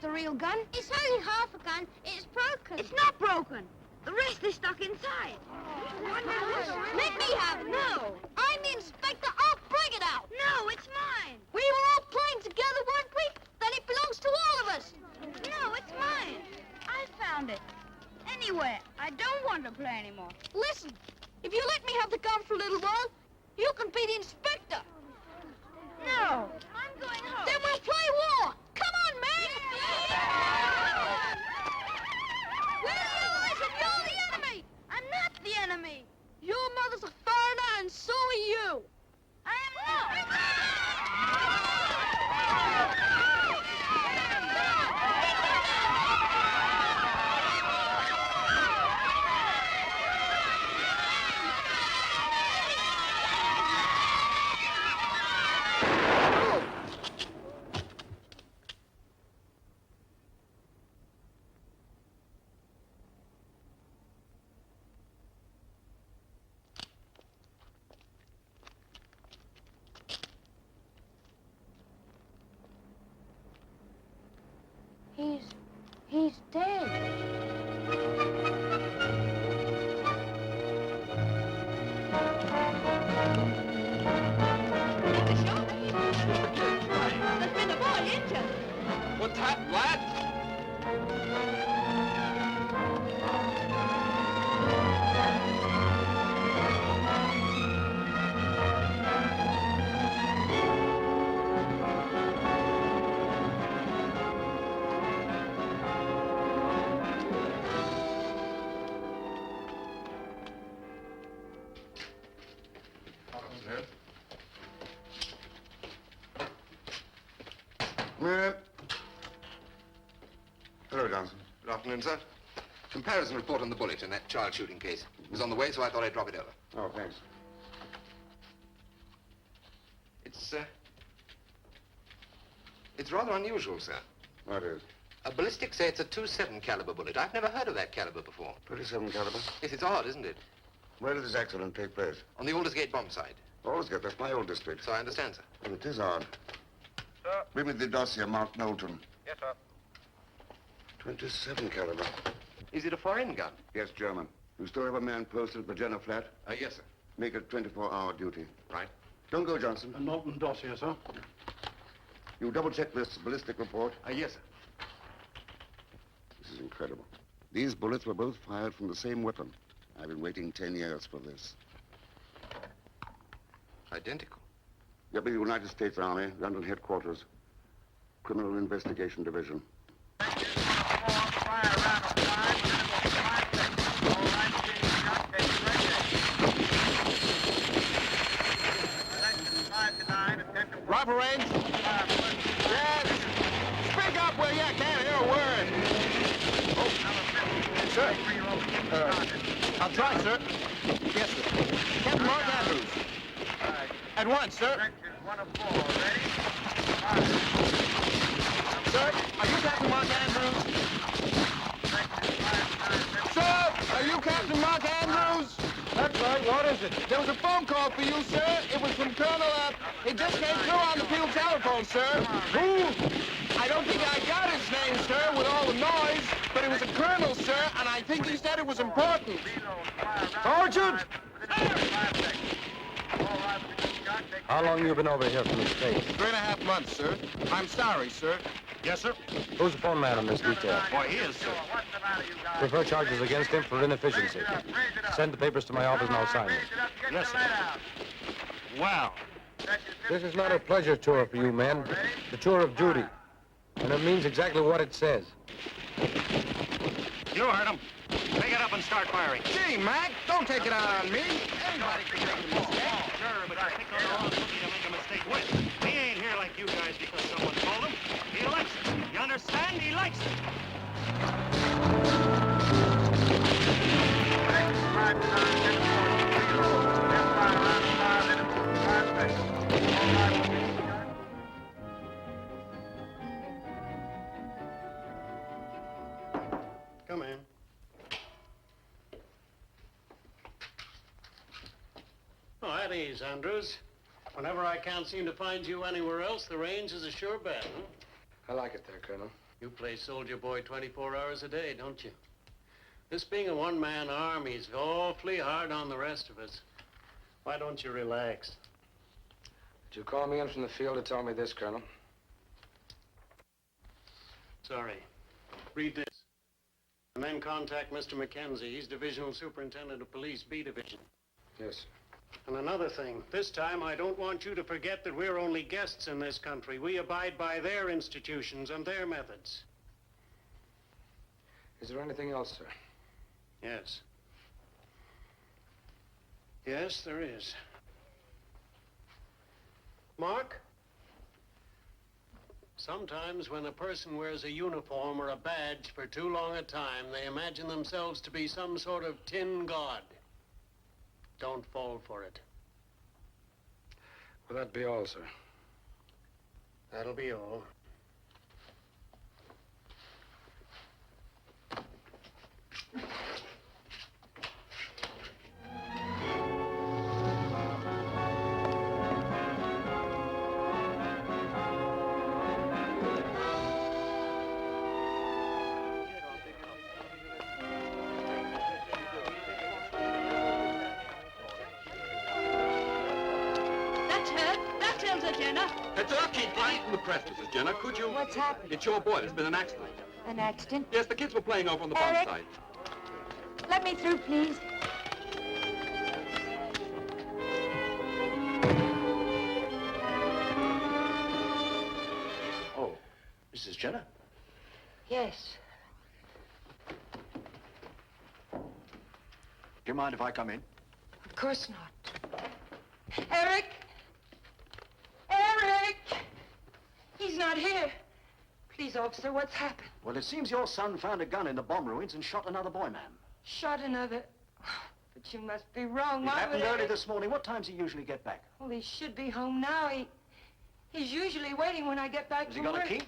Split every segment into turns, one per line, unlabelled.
the real gun?
It's only half a gun. It's broken.
It's not broken. The rest is stuck inside.
Let me have it. No. I'm the inspector. I'll bring it out.
No, it's mine.
We were all playing together, weren't we? Then it belongs to all of us.
No, it's mine. I found it. Anyway, I don't want to play anymore.
Listen, if you let me have the gun for a little while, you can be the inspector.
No, I'm going home.
Then we'll play war. Come on, man. We're the allies and you're the enemy.
I'm not the enemy.
Your mother's a foreigner and so are you.
I am not.
He's dead.
There's been a boy injured.
What's that, lad?
Hello, Johnson.
Good afternoon, sir. Comparison report on the bullet in that child shooting case. It was on the way, so I thought I'd drop it over.
Oh, thanks.
It's rather unusual, sir.
What is?
Ballistics say it's a .27 caliber bullet. I've never heard of that caliber before.
27 caliber?
Yes, it's odd, isn't it?
Where did this accident take place?
On the Aldersgate bomb site.
Aldersgate, that's my old district.
So I understand, sir.
Well, it is odd.
Sir?
Bring me the dossier, Mark Knowlton.
Yes, sir.
27 caliber.
Is it a foreign gun?
Yes, German. You still have a man posted at Virginia Flat?
Yes, sir.
Make it 24-hour duty.
Right.
Don't go, Johnson.
A Knowlton dossier, sir.
You double-check this ballistic report.
Yes, sir.
This is incredible. These bullets were both fired from the same weapon. I've been waiting 10 years for this.
Identical.
W. United States Army, London headquarters, Criminal Investigation Division.
Rifle range? Yes. Speak up, will you? I can't hear a word. Oh. Sir. I'll try, sir. Yes, sir. Captain Mark Andrews. At once, sir. Sir, are you Captain Mark Andrews? Sir, are you Captain Mark Andrews? That's right. What is it? There was a phone call for you, sir. It was from Colonel, it just came through on the field telephone, sir. Who? I don't think I got his name, sir, with all the noise, but it was a colonel, sir, and I think he said it was important. Sergeant!
How long you been over here from the States?
3.5 months, sir. I'm sorry, sir. Yes, sir?
Who's the phone man in this detail?
Why, he is, sir.
Prefer charges against him for inefficiency. Send the papers to my office and I'll sign them.
Yes, sir. Wow.
This is not a pleasure tour for you men. The tour of duty. And it means exactly what it says.
You heard him. Pick it up and start firing. Gee, Mac, don't take it out on me. Anybody can make a mistake. Sure, but I think on the wrong cookie to make a mistake with. He ain't here like you guys because someone told him. He likes it. You understand? He likes it. Come in.
Oh, at ease, Andrews. Whenever I can't seem to find you anywhere else, the range is a sure bet, huh?
I like it there, Colonel.
You play soldier boy 24 hours a day, don't you? This being a one-man army is awfully hard on the rest of us. Why don't you relax?
Did you call me in from the field to tell me this, Colonel?
Sorry. Read this. And then contact Mr. Mackenzie. He's Divisional Superintendent of Police, B Division.
Yes, sir.
And another thing, this time I don't want you to forget that we're only guests in this country. We abide by their institutions and their methods.
Is there anything else, sir?
Yes. Yes, there is. Mark? Sometimes when a person wears a uniform or a badge for too long a time, they imagine themselves to be some sort of tin god. Don't fall for it.
Will that be all, sir?
That'll be all.
It's Keep flying from the press, Mrs. Jenner. Could you...
What's happened?
It's your boy. There's been an accident.
An accident?
Yes, the kids were playing over on the bomb
Eric?
site.
Let me through, please.
Oh, Mrs. Jenner?
Yes.
Do you mind if I come in?
Of course not. Eric! Eric! He's not here. Please, officer, what's happened?
Well, it seems your son found a gun in the bomb ruins and shot another boy, ma'am.
Shot another... But you must be wrong.
It
Why
happened
would
early
Eric...
this morning. What time does he usually get back?
Well, he should be home now. He's usually waiting when I get back
Has
from
he got
work.
a key?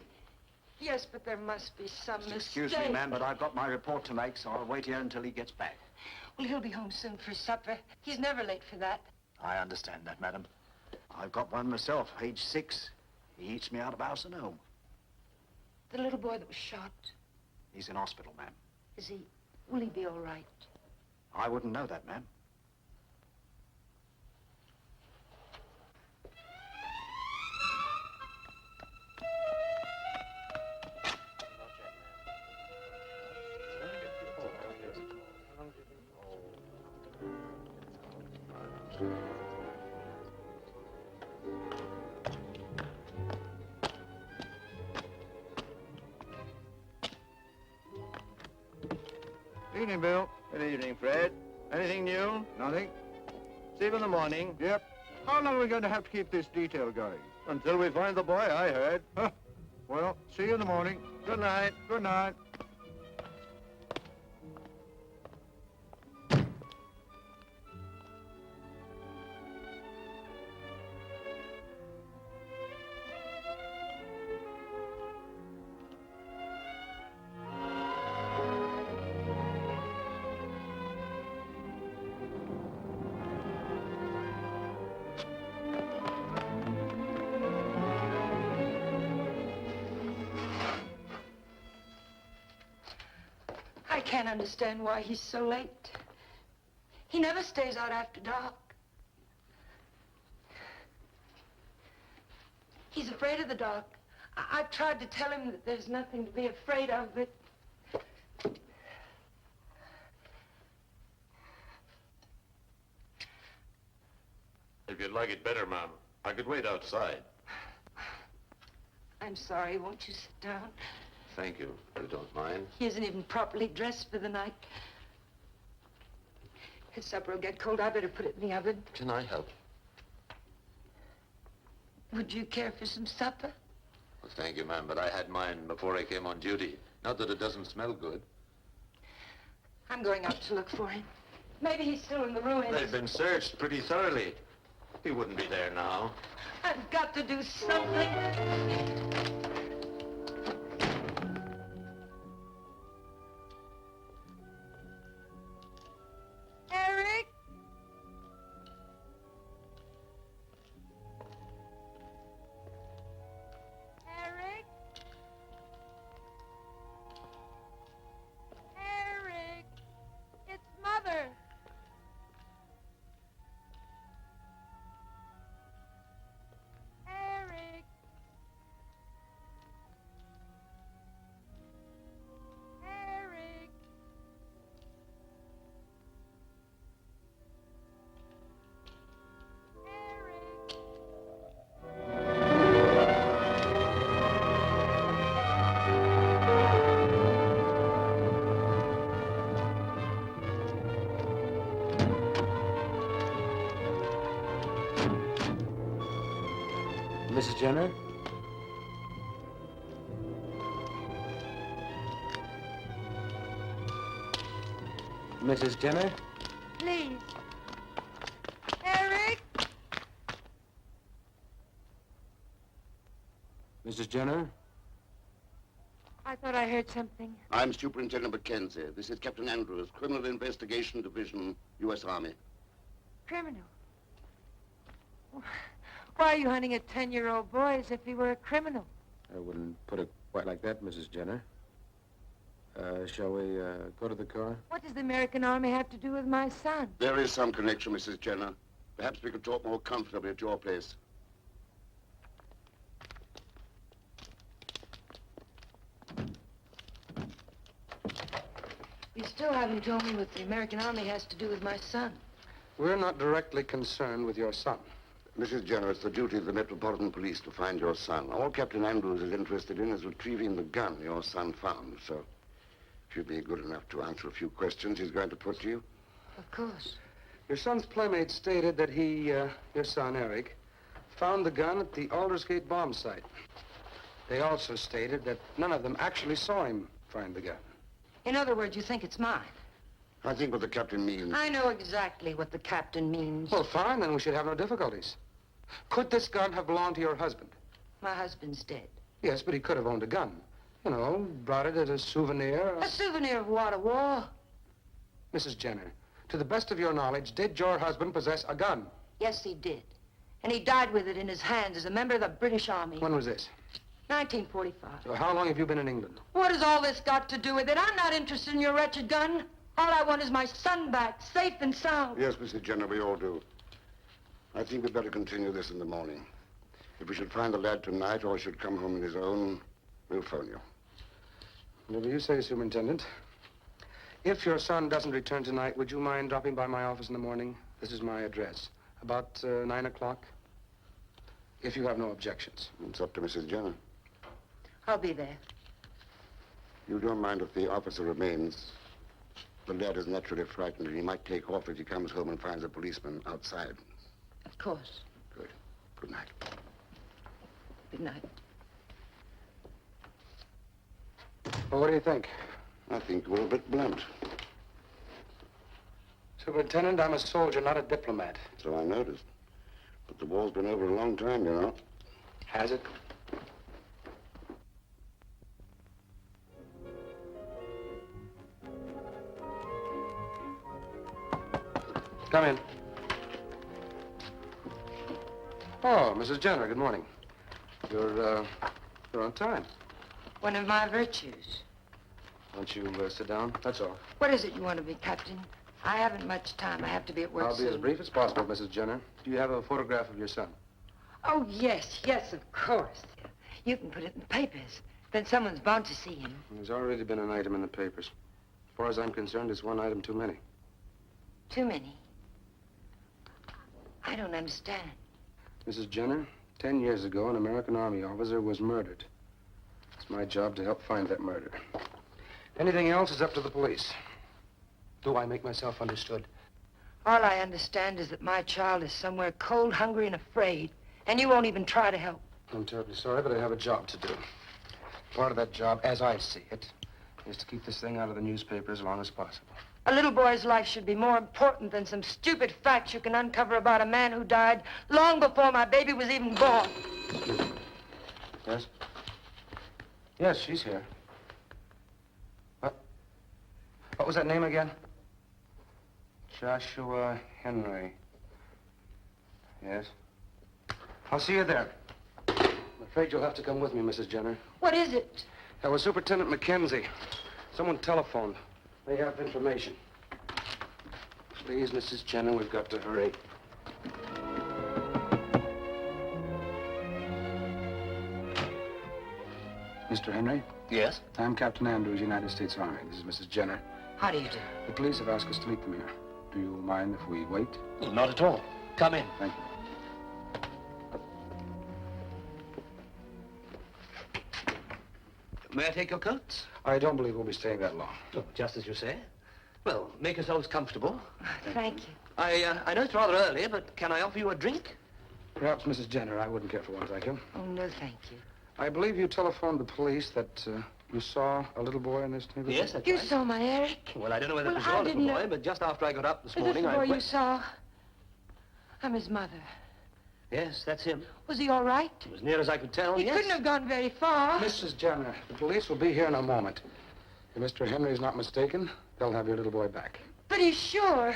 Yes, but there must be some mistake.
Excuse me, ma'am, but I've got my report to make, so I'll wait here until he gets back.
Well, he'll be home soon for supper. He's never late for that.
I understand that, madam. I've got one myself, age 6. He eats me out of house and home.
The little boy that was shot,
He's in hospital, ma'am.
is he... Will he be all right?
I wouldn't know that, ma'am.
Evening, Bill.
Good evening, Fred. Anything new?
Nothing?
See you in the morning.
Yep. How long are we going to have to keep this detail going?
Until we find the boy, I heard.
Huh. Well, see you in the morning.
Good night.
Good night.
I can't understand why he's so late. He never stays out after dark. He's afraid of the dark. I've tried to tell him that there's nothing to be afraid of, but...
If you'd like it better, ma'am, I could wait outside.
I'm sorry. Won't you sit down?
Thank you, if you don't mind.
He isn't even properly dressed for the night. His supper will get cold. I better put it in the oven.
Can I help?
Would you care for some supper?
Well, thank you, ma'am, but I had mine before I came on duty. Not that it doesn't smell good.
I'm going out to look for him. Maybe he's still in the ruins.
They've been searched pretty thoroughly. He wouldn't be there now.
I've got to do something. Eric? Eric?
Mrs. Jenner? Mrs. Jenner?
Please. Eric?
Mrs. Jenner?
I thought I heard something.
I'm Superintendent Mackenzie. This is Captain Andrews, Criminal Investigation Division, U.S. Army.
Criminal? Why are you hunting a 10-year-old boy as if he were a criminal?
I wouldn't put it quite like that, Mrs. Jenner. Shall we go to the car?
What does the American Army have to do with my son?
There is some connection, Mrs. Jenner. Perhaps we could talk more comfortably at your place.
You still haven't told me what the American Army has to do with my son.
We're not directly concerned with your son.
Mrs. Jenner, it's the duty of the Metropolitan Police to find your son. All Captain Andrews is interested in is retrieving the gun your son found, so if you'd be good enough to answer a few questions he's going to put to you.
Of course.
Your son's playmate stated that he, your son, Eric, found the gun at the Aldersgate bomb site. They also stated that none of them actually saw him find the gun.
In other words, you think it's mine?
I think what the captain means...
I know exactly what the captain means.
Well, fine, then we should have no difficulties. Could this gun have belonged to your husband?
My husband's dead.
Yes, but he could have owned a gun. You know, brought it as a souvenir.
A souvenir of what, a war?
Mrs. Jenner, to the best of your knowledge, did your husband possess a gun?
Yes, he did. And he died with it in his hands as a member of the British Army.
When was this?
1945.
So how long have you been in England?
What has all this got to do with it? I'm not interested in your wretched gun. All I want is my son back, safe and sound.
Yes, Mrs. Jenner, we all do. I think we'd better continue this in the morning. If we should find the lad tonight or he should come home on his own, we'll phone you.
Whatever you say, Superintendent. If your son doesn't return tonight, would you mind dropping by my office in the morning? This is my address. About 9 o'clock? If you have no objections.
It's up to Mrs. Jenner.
I'll be there.
You don't mind if the officer remains. The lad is naturally frightened, and he might take off if he comes home and finds a policeman outside.
Of course.
Good. Good night.
Good night.
Well, what do you think?
I think we're a bit blunt.
Superintendent, I'm a soldier, not a diplomat.
So I noticed. But the war's been over a long time, you know.
Has it? Come in. Oh, Mrs. Jenner, good morning. You're on time.
One of my virtues.
Won't you sit down? That's all.
What is it you want of me, Captain? I haven't much time. I have to be at work
I'll be
soon.
as brief as possible, Mrs. Jenner. Do you have a photograph of your son?
Oh, yes, of course. You can put it in the papers. Then someone's bound to see him.
There's already been an item in the papers. As far as I'm concerned, it's one item too many.
Too many? I don't understand.
Mrs. Jenner, 10 years ago, an American Army officer was murdered. It's my job to help find that murder. Anything else is up to the police. Do I make myself understood?
All I understand is that my child is somewhere cold, hungry, and afraid, and you won't even try to help.
I'm terribly sorry, but I have a job to do. Part of that job, as I see it, is to keep this thing out of the newspaper as long as possible.
A little boy's life should be more important than some stupid facts you can uncover about a man who died long before my baby was even born.
Excuse me. Yes? Yes, she's here. What was that name again? Joshua Henry. Yes? I'll see you there. I'm afraid you'll have to come with me, Mrs. Jenner.
What is it?
That was Superintendent Mackenzie. Someone telephoned. They have information. Please, Mrs. Jenner, we've got to hurry. Mr. Henry?
Yes?
I'm Captain Andrews, United States Army. This is Mrs. Jenner.
How do you do?
The police have asked us to meet them here. Do you mind if we wait?
Well, not at all. Come in.
Thank you.
May I take your coats?
I don't believe we'll be staying that long.
Oh, just as you say. Well, make yourselves comfortable.
Thank you.
I know it's rather early, but can I offer you a drink?
Perhaps, Mrs. Jenner, I wouldn't care for one, thank you.
Oh, no, thank you.
I believe you telephoned the police that you saw a little boy in this neighborhood?
Yes, that's
You
right.
saw my Eric?
Well, I don't know whether
Well,
it was
I
your little
didn't
boy,
know-
but just after I got up this
The
morning,
little boy
I
you
went...
saw. I'm his mother.
Yes, that's him.
Was he all right?
As near as I could tell,
He
yes.
couldn't have gone very far.
Mrs. Jenner, the police will be here in a moment. If Mr. Henry is not mistaken, they'll have your little boy back.
But he's sure.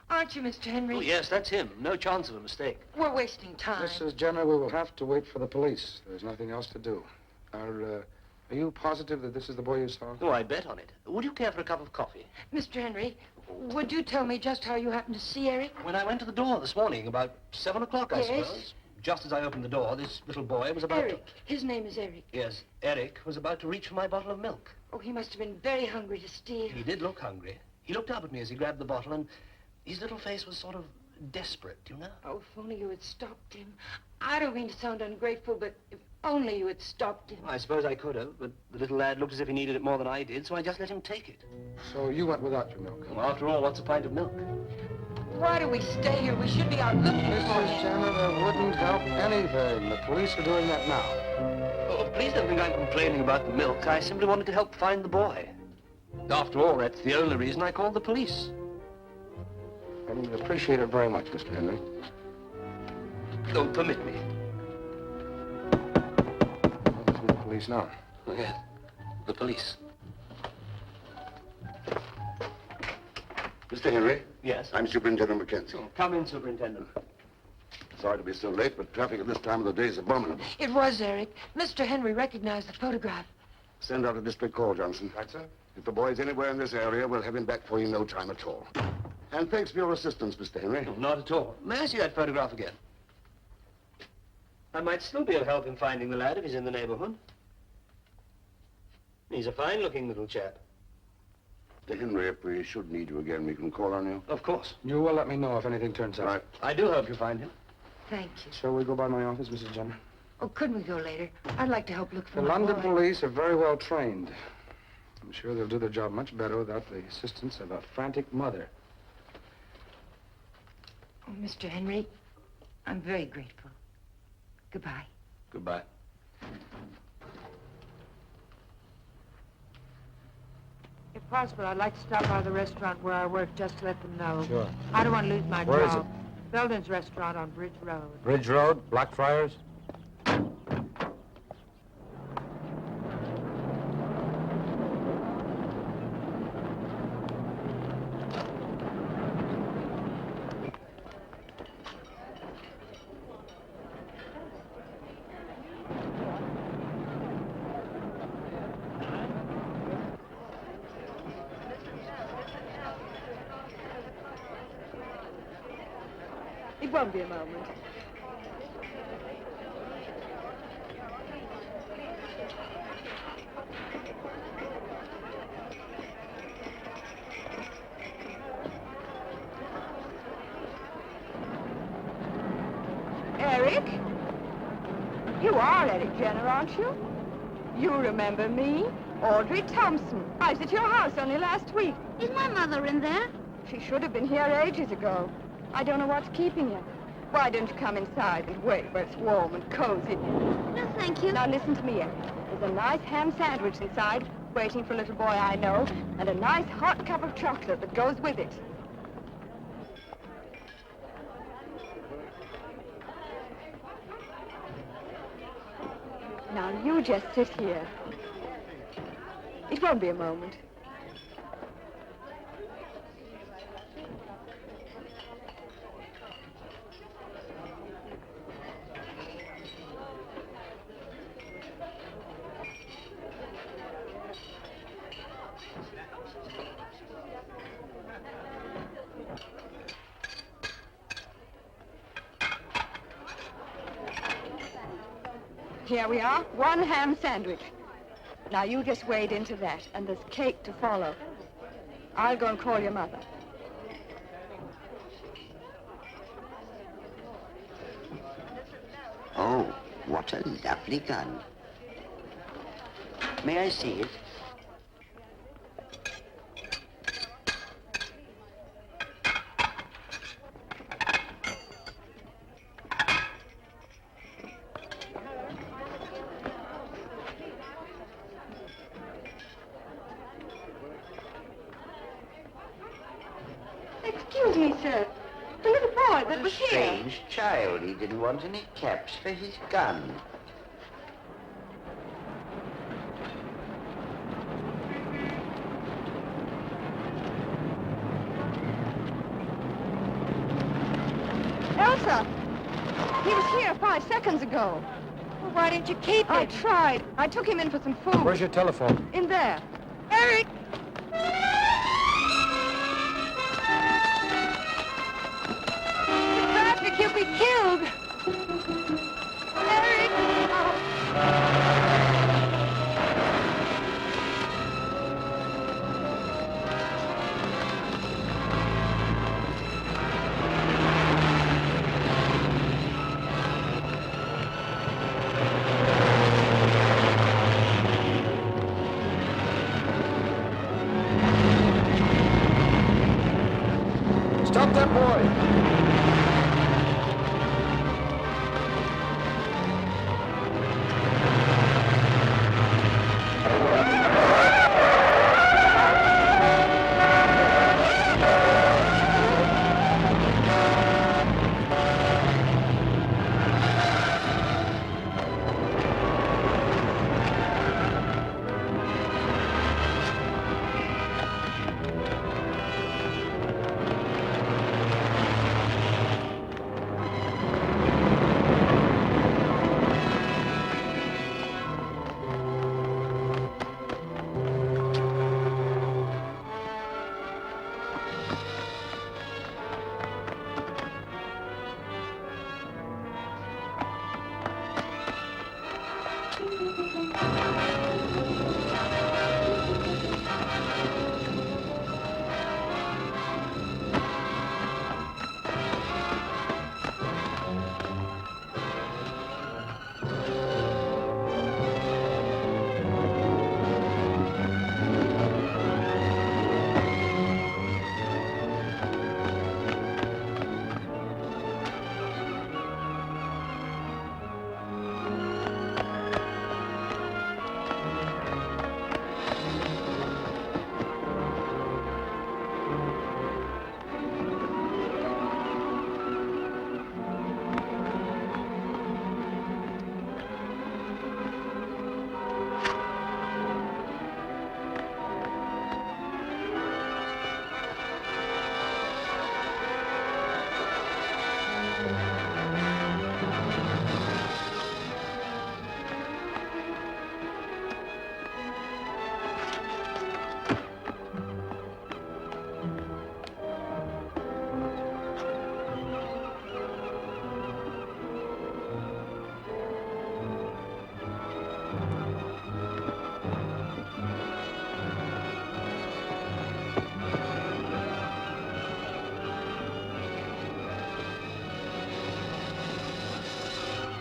Aren't you, Mr. Henry?
Oh, yes, that's him. No chance of a mistake.
We're wasting time.
Mrs. Jenner, we will have to wait for the police. There's nothing else to do. Are you positive that this is the boy you saw?
Oh, I bet on it. Would you care for a cup of coffee?
Mr. Henry, would you tell me just how you happened to see Eric?
When I went to the door this morning, about 7 o'clock, I
Yes.
suppose, just as I opened the door, this little boy was about
Eric. His name is Eric.
Yes, Eric was about to reach for my bottle of milk.
Oh, he must have been very hungry to steal.
He did look hungry. He looked up at me as he grabbed the bottle, and his little face was sort of desperate, you know?
Oh, if only you had stopped him. I don't mean to sound ungrateful, but if only you had stopped him.
I suppose I could have, but the little lad looked as if he needed it more than I did, so I just let him take it.
So you went without your milk?
Well, after all, what's a pint of milk?
Why do we stay here? We should be out looking for
Mrs.
him.
Jenner, that wouldn't help anything. The police are doing that now.
Oh, please don't think I'm complaining about the milk. I simply wanted to help find the boy. After all, that's the only reason I called the police.
I appreciate it very much, Mr. Henry.
Don't permit me.
This is the police now.
Oh, yes, the police.
Mr. Henry?
Yes?
I'm Superintendent Mackenzie.
Oh, come in, Superintendent.
Sorry to be so late, but traffic at this time of the day is abominable.
It was Eric. Mr. Henry recognized the photograph.
Send out a district call, Johnson.
Right, sir?
If the boy's anywhere in this area, we'll have him back for you in no time at all. And thanks for your assistance, Mr. Henry.
No, not at all. May I see that photograph again? I might still be of help in finding the lad if he's in the neighborhood. He's a fine-looking little chap.
Mr. Henry, if we should need you again, we can call on you.
Of course.
You will let me know if anything turns up.
Right.
I do hope you find him.
Thank you.
Shall we go by my office, Mrs. Jenner?
Oh, couldn't we go later? I'd like to help look for
The
my
London
boy.
police are very well trained. I'm sure they'll do their job much better without the assistance of a frantic mother.
Oh, Mr. Henry, I'm very grateful. Goodbye.
Goodbye.
If possible, I'd like to stop by the restaurant where I work just to let them know.
Sure.
I don't want to lose my
Where is
job. Belden's restaurant on Bridge Road.
Bridge Road, Blackfriars?
It won't be a moment. Eric? You are Eric Jenner, aren't you? You remember me? Audrey Thompson. I was at your house only last week.
Is my mother in there?
She should have been here ages ago. I don't know what's keeping you. Why don't you come inside and wait where it's warm and cozy?
No, thank you.
Now listen to me, Eric. There's a nice ham sandwich inside, waiting for a little boy I know, and a nice hot cup of chocolate that goes with it. Now you just sit here. It won't be a moment. Here we are, one ham sandwich. Now you just wade into that, and there's cake to follow. I'll go and call your mother.
Oh, what a lovely gun. May I see it?
excuse me, sir. The little boy that was here.
Strange child. He didn't want any caps for his gun.
Elsa! He was here 5 seconds ago. Well, why didn't you keep him? I tried. I took him in for some food.
Where's your telephone?
In there. Eric! Patrick, you'll be killed! Eric!
Stop that boy!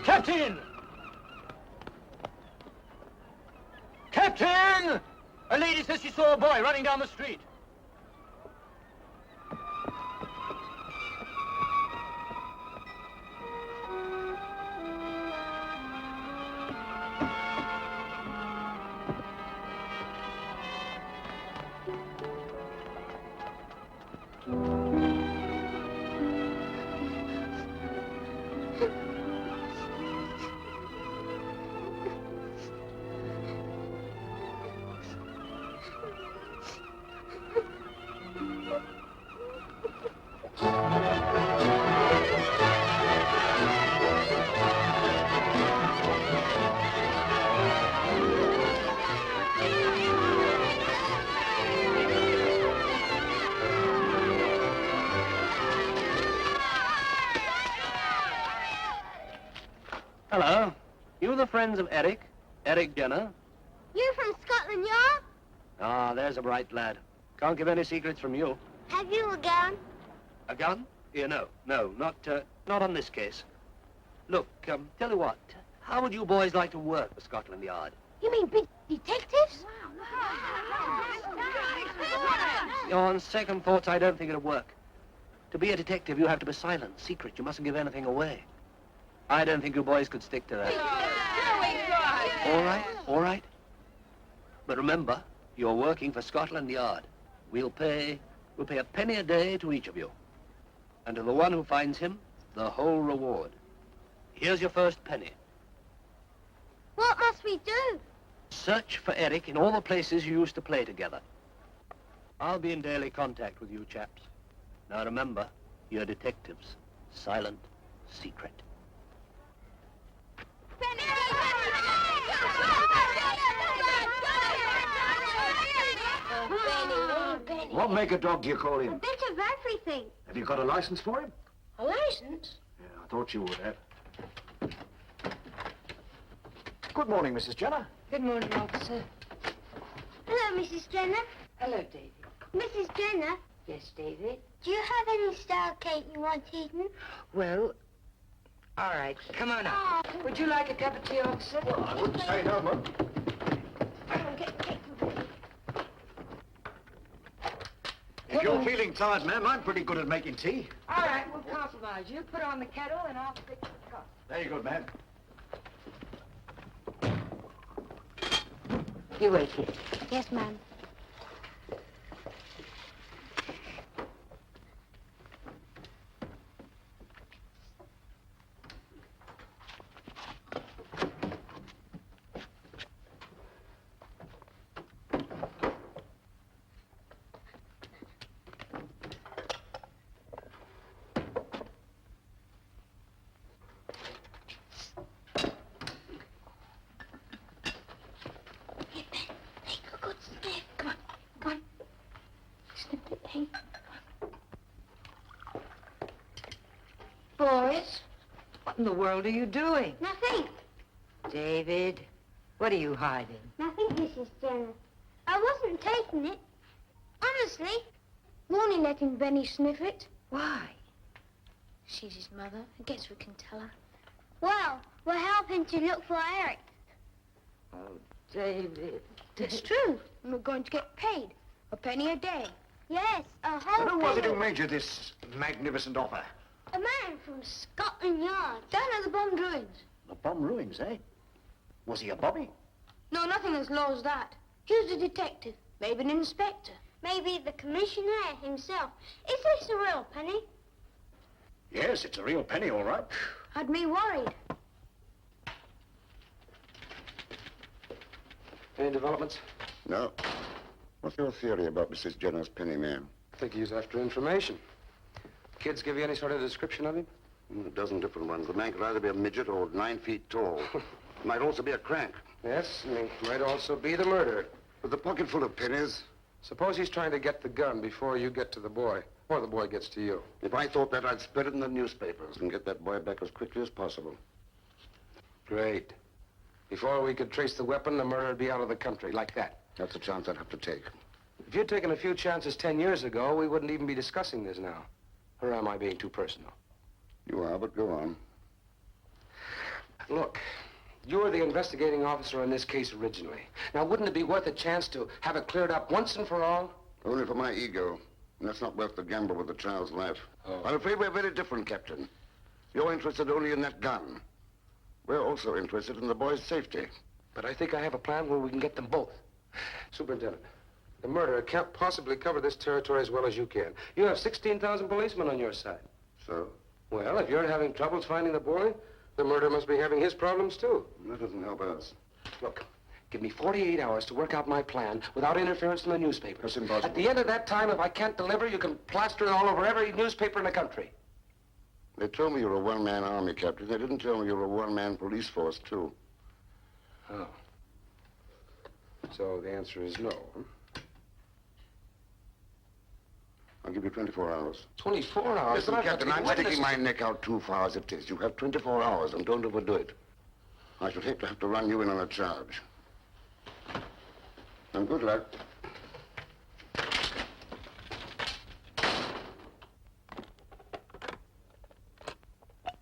Captain! Captain! A lady says she saw a boy running down the street. Hello. You the friends of Eric? Eric Jenner?
You from Scotland Yard?
Ah, there's a bright lad. Can't give any secrets from you.
Have you a gun?
A gun? Yeah, no, not on this case. Look, tell you what, how would you boys like to work for Scotland Yard?
You mean big detectives?
On second thoughts, I don't think it'll work. To be a detective, you have to be silent, secret. You mustn't give anything away. I don't think you boys could stick to that. All right. But remember, you're working for Scotland Yard. We'll pay a penny a day to each of you. And to the one who finds him, the whole reward. Here's your first penny.
What must we do?
Search for Eric in all the places you used to play together. I'll be in daily contact with you chaps. Now remember, you're detectives. Silent, secret.
What make of dog do you call him?
A bit of everything.
Have you got a license for him?
A license?
Yeah, I thought you would have. Good morning, Mrs. Jenner.
Good morning, officer.
Hello, Mrs. Jenner.
Hello, David.
Mrs. Jenner,
Yes, David?
do you have any style cake you want eaten?
Well, all right. Come on up. Would you like a cup of tea, officer?
I wouldn't say no, Mum.
I'll get cake for you.
If you're feeling tired, ma'am, I'm pretty good at making tea.
All right, we'll compromise. You put on the kettle and I'll fix the cup.
There you go, ma'am.
You wait here.
Yes, ma'am.
Boys, what in the world are you doing?
Nothing.
David, what are you hiding?
Nothing, Mrs. Jenner. I wasn't taking it. Honestly. We're only letting Benny sniff it.
Why?
She's his mother. I guess we can tell her. Well, we're helping to look for Eric.
Oh, David.
It's true. And we're going to get paid. A penny a day. Yes, a whole
Who was it who
penny.
made you this magnificent offer?
A man from Scotland Yard. Down at the bombed ruins.
The bomb ruins, eh? Was he a bobby?
No, nothing as low as that. He was a detective. Maybe an inspector. Maybe the commissioner himself. Is this a real penny?
Yes, it's a real penny, all right.
Had me worried.
Any developments?
No. What's your theory about Mrs. Jenner's penny man?
I think he's after information. Kids give you any sort of description of him?
A dozen different ones. The man could either be a midget or 9 feet tall. Might also be a crank.
Yes, and he might also be the murderer.
With a pocket full of pennies.
Suppose he's trying to get the gun before you get to the boy, or the boy gets to you.
If I thought that, I'd spread it in the newspapers and get that boy back as quickly as possible.
Great. Before we could trace the weapon, the murderer would be out of the country, like that.
That's a chance I'd have to take.
If you'd taken a few chances 10 years ago, we wouldn't even be discussing this now. Or am I being too personal?
You are, but go on.
Look, you were the investigating officer on this case originally. Now, wouldn't it be worth a chance to have it cleared up once and for all?
Only for my ego. And that's not worth the gamble with the child's life.
Oh.
I'm afraid we're very different, Captain. You're interested only in that gun. We're also interested in the boy's safety.
But I think I have a plan where we can get them both. Superintendent, the murderer can't possibly cover this territory as well as you can. You have 16,000 policemen on your side.
So?
Well, if you're having troubles finding the boy, the murderer must be having his problems, too.
That doesn't help us.
Look, give me 48 hours to work out my plan without interference from the newspapers.
That's impossible.
At the end of that time, if I can't deliver, you can plaster it all over every newspaper in the country.
They told me you were a one-man army, Captain. They didn't tell me you were a one-man police force, too.
Oh. So the answer is no, huh?
I'll give you 24 hours.
24 hours?
Listen,
But I've got
Captain,
to
I'm
get witnesses.
sticking my neck out too far as it is. You have 24 hours, and don't overdo it. I should hate to have to run you in on a charge. And good luck.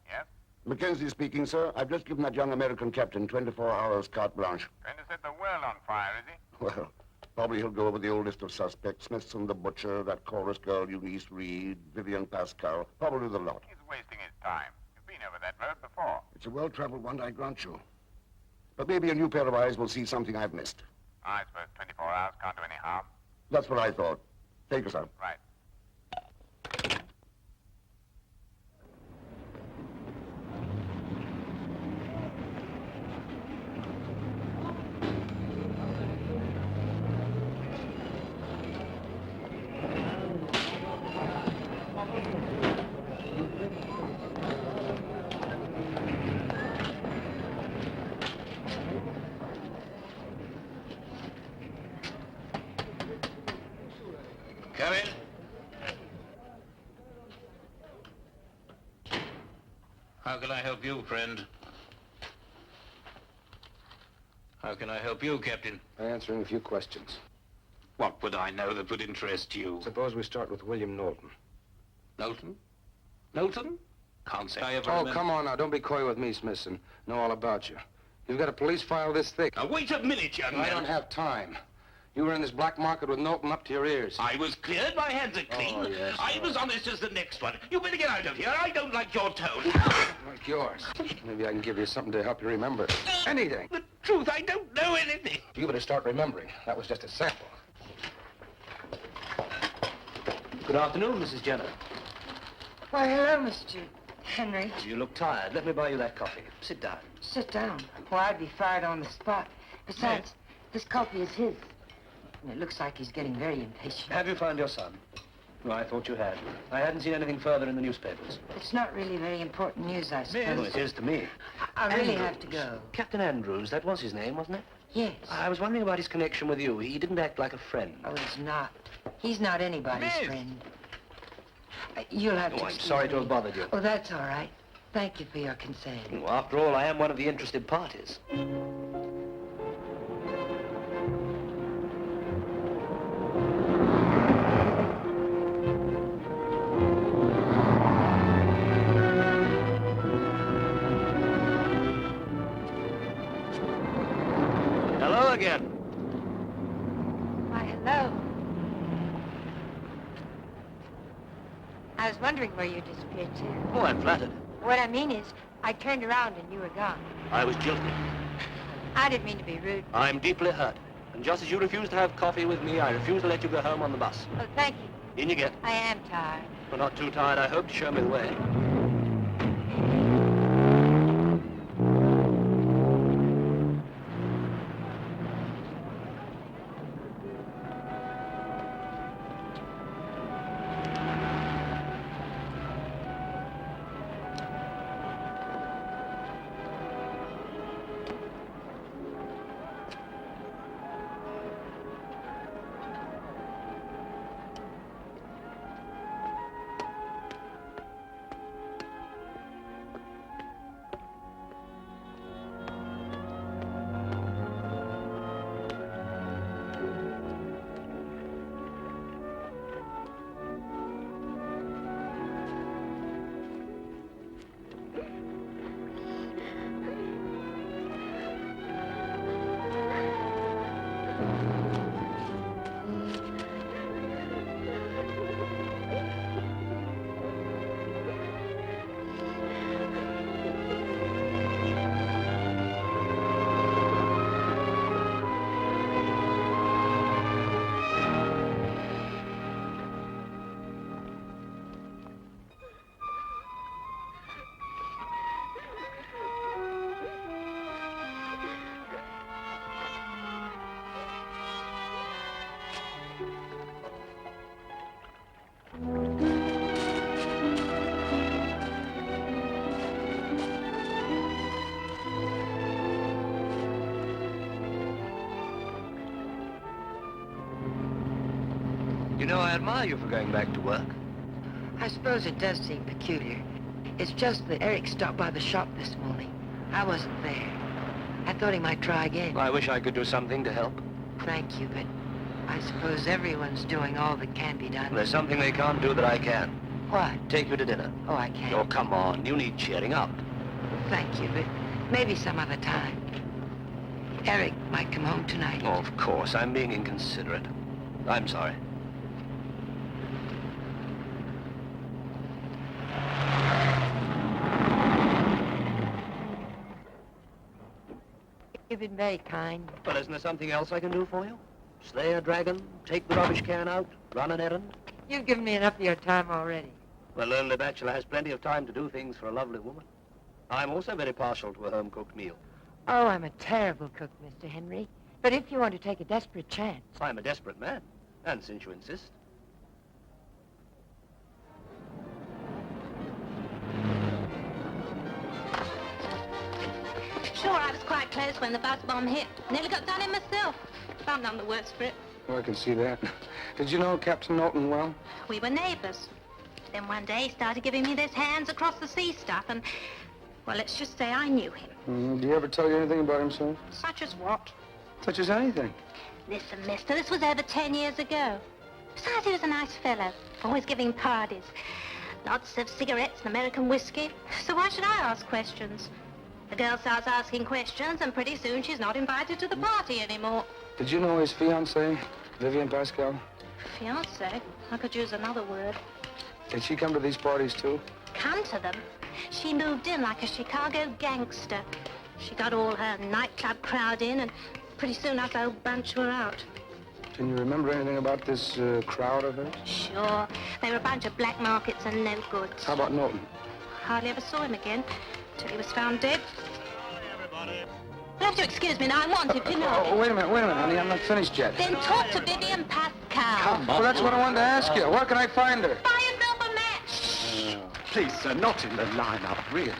Yes?
Mackenzie speaking, sir. I've just given that young American captain 24 hours carte blanche.
Going to set the world on fire, is he?
Well, probably he'll go over the old list of suspects. Smithson the butcher, that chorus girl Eunice Reed, Vivian Pascal, probably the lot.
He's wasting his time. You've been over that road before.
It's a well-traveled one, I grant you. But maybe a new pair of eyes will see something I've missed.
I suppose 24 hours can't do any harm.
That's what I thought. Take us out.
Right.
Come in. How can I help you, friend? How can I help you, Captain?
By answering a few questions.
What would I know that would interest you?
Suppose we start with William Knowlton.
Knowlton? Knowlton? Can't say I ever
Oh,
remember.
come on now. Don't be coy with me, Smithson. Know all about you. You've got a police file this thick.
Now, wait a minute, young man.
I don't have time. You were in this black market with Knowlton up to your ears.
I was cleared. My hands are clean.
Oh, yes,
I was honest as the next one. You better get out of here. I don't like your tone.
Like yours. Maybe I can give you something to help you remember. Anything.
The truth, I don't know anything.
You better start remembering. That was just a sample.
Good afternoon, Mrs. Jenner.
Why, hello, Mr. Henry.
You look tired. Let me buy you that coffee. Sit down.
Sit down. Well, I'd be fired on the spot. Besides, this coffee is his. And it looks like he's getting very impatient.
Have you found your son? Well, I thought you had. I hadn't seen anything further in the newspapers.
It's not really very important news, I suppose.
Well, it is to me.
I really have to go.
Captain Andrews, that was his name, wasn't it?
Yes.
I was wondering about his connection with you. He didn't act like a friend.
Oh, he's not. He's not anybody's friend. You'll have to
I'm
excuse
sorry
me.
to have bothered you.
Oh, that's all right. Thank you for your concern.
Well, after all, I am one of the interested parties. Hello again.
Why, hello. I was wondering where you disappeared to.
Oh, I'm flattered.
What I mean is, I turned around and you were gone.
I was jilted.
I didn't mean to be rude.
I'm deeply hurt. And just as you refused to have coffee with me, I refuse to let you go home on the bus.
Oh, thank you.
In you get.
I am tired.
Well, not too tired, I hope, to show me the way. You know, I admire you for going back to work.
I suppose it does seem peculiar. It's just that Eric stopped by the shop this morning. I wasn't there. I thought he might try again.
I wish I could do something to help.
Thank you, but I suppose everyone's doing all that can be done.
There's something they can't do that I can.
What?
Take you to dinner.
Oh, I can't.
Oh, come on. You need cheering up.
Thank you, but maybe some other time. Eric might come home tonight.
Oh, of course. I'm being inconsiderate. I'm sorry.
You've been very kind.
Well, isn't there something else I can do for you? Slay a dragon, take the rubbish can out, run an errand?
You've given me enough of your time already.
Well, a lonely bachelor has plenty of time to do things for a lovely woman. I'm also very partial to a home-cooked meal.
Oh, I'm a terrible cook, Mr. Henry. But if you want to take a desperate chance...
I'm a desperate man, and since you insist...
Sure, I was quite close when the bus bomb hit. Nearly got done in myself. Found I'm the worst for it.
Oh, I can see that. Did you know Captain Norton well?
We were neighbors. Then one day he started giving me this hands across the sea stuff, and, well, let's just say I knew him.
Did he ever tell you anything about himself?
Such as what?
Such as anything.
Listen, mister, this was over 10 years ago. Besides, he was a nice fellow, always giving parties. Lots of cigarettes and American whiskey. So why should I ask questions? The girl starts asking questions, and pretty soon she's not invited to the party anymore.
Did you know his fiancée, Vivian Pascal?
Fiancé? I could use another word.
Did she come to these parties, too?
Come to them? She moved in like a Chicago gangster. She got all her nightclub crowd in, and pretty soon us old bunch were out.
Can you remember anything about this crowd of hers?
Sure. They were a bunch of black markets and no goods.
How about Norton?
Hardly ever saw him again, till he was found dead. You'll have to excuse me now. I want him to know.
Oh, wait a minute, honey. I'm not finished yet.
Then talk to Vivian Pascal.
Come on. Well, that's what I wanted to ask you. Where can I find her?
Buy yourself a match.
Please, sir, not in the lineup, really.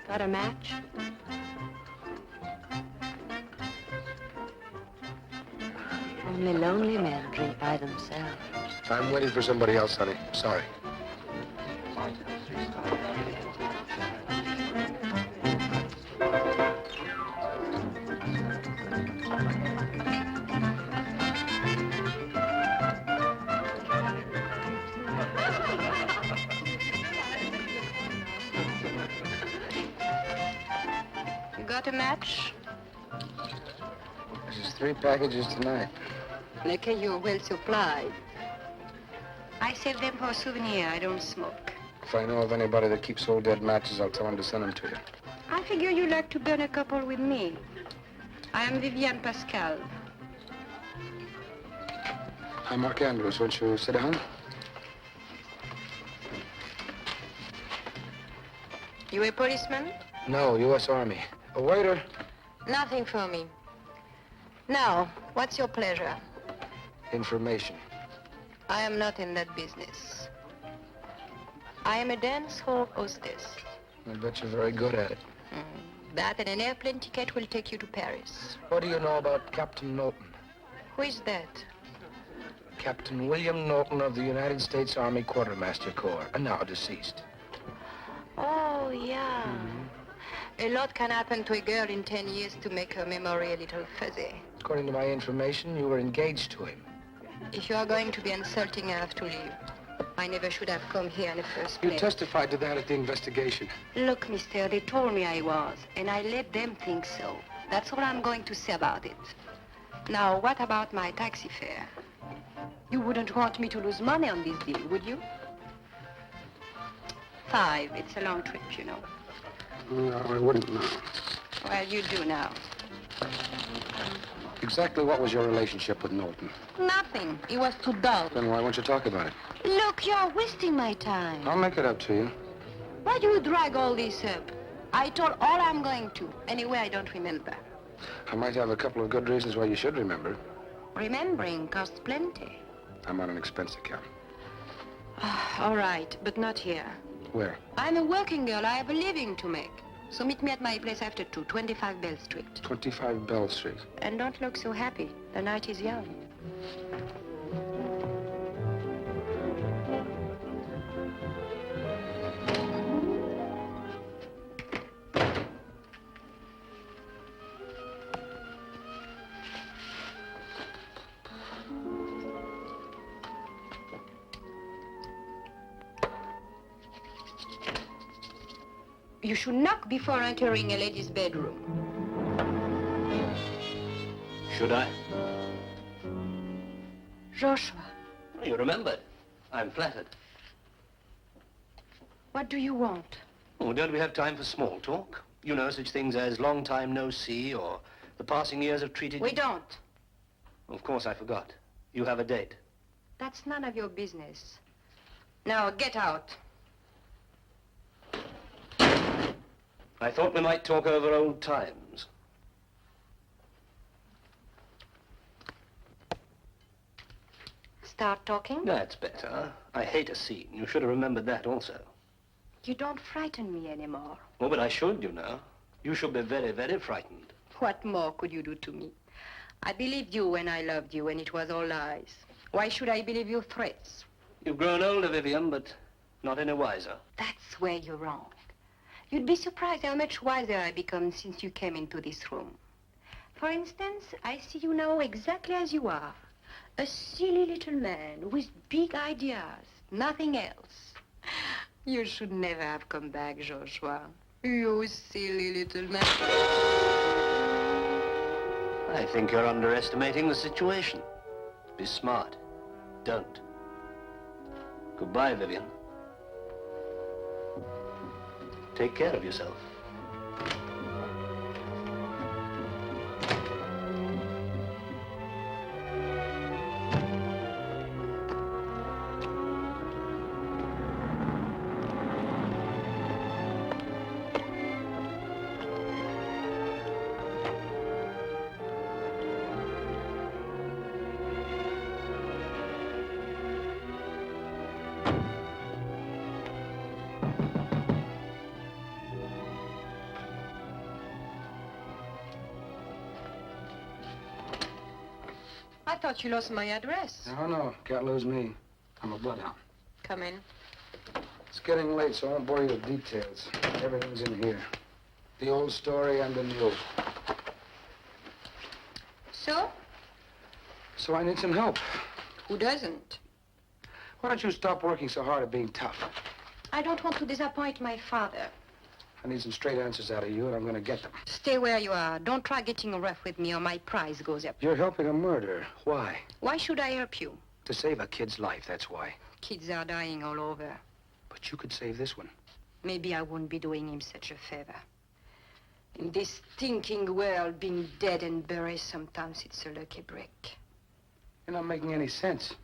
Got a match?
Only lonely men drink by themselves.
I'm waiting for somebody else, honey. Sorry.
You got a match?
This is 3 packages tonight.
Lucky you're well supplied. I save them for a souvenir. I don't smoke.
If I know of anybody that keeps old dead matches, I'll tell them to send them to you.
I figure you like to burn a couple with me. I am Vivian Pascal.
Hi, Mark Andrews. Won't you sit down?
You a policeman?
No, U.S. Army. A waiter.
Nothing for me. Now, what's your pleasure?
Information.
I am not in that business. I am a dance hall hostess.
I bet you're very good at it.
That and an airplane ticket will take you to Paris.
What do you know about Captain Norton?
Who is that?
Captain William Norton of the United States Army Quartermaster Corps, and now deceased.
Oh, yeah. A lot can happen to a girl in 10 years to make her memory a little fuzzy.
According to my information, you were engaged to him.
If you are going to be insulting, I have to leave. I never should have come here in the first
You
place.
testified to that at the investigation.
Look, mister, they told me I was, and I let them think so. That's all I'm going to say about it. Now, what about my taxi fare? You wouldn't want me to lose money on this deal, would you? 5. It's a long trip, you know.
No, I wouldn't know.
Well, you do now.
Exactly what was your relationship with Norton?
Nothing. It was too dull.
Then why won't you talk about it?
Look, you're wasting my time.
I'll make it up to you.
Why do you drag all this up? I told all I'm going to. Anyway, I don't remember.
I might have a couple of good reasons why you should remember.
Remembering costs plenty.
I'm on an expense account.
All right, but not here.
Where?
I'm a working girl. I have a living to make. So meet me at my place after 2, 25 Bell Street.
25 Bell Street.
And don't look so happy. The night is young. You should knock before entering a lady's bedroom.
Should I?
Joshua,
You remembered. I'm flattered.
what do you want?
Oh, don't we have time for small talk? You know, such things as long time no see or the passing years have treated
We
you...
don't.
Of course I forgot. You have a date.
That's none of your business. Now, get out.
I thought we might talk over old times.
Start talking?
That's better. I hate a scene. You should have remembered that also.
You don't frighten me anymore.
Oh, but I should, you know. You should be very, very frightened.
What more could you do to me? I believed you when I loved you, and it was all lies. Why should I believe your threats?
You've grown older, Vivian, but not any wiser.
That's where you're wrong. You'd be surprised how much wiser I've become since you came into this room. For instance, I see you now exactly as you are. A silly little man with big ideas, nothing else. You should never have come back, Joshua. You silly little man.
I think you're underestimating the situation. Be smart. Don't. Goodbye, Vivian. Take care of yourself.
I thought you lost my address.
No, can't lose me. I'm a bloodhound.
Come in.
It's getting late, so I won't bore you with details. Everything's in here. The old story and the new.
So?
So I need some help.
Who doesn't?
Why don't you stop working so hard at being tough?
I don't want to disappoint my father.
I need some straight answers out of you, and I'm going to get them.
Stay where you are. Don't try getting rough with me or my price goes up.
You're helping a murderer. Why?
Why should I help you?
To save a kid's life, that's why.
Kids are dying all over.
But you could save this one.
Maybe I won't be doing him such a favor. In this stinking world, being dead and buried, sometimes it's a lucky break.
You're not making any sense.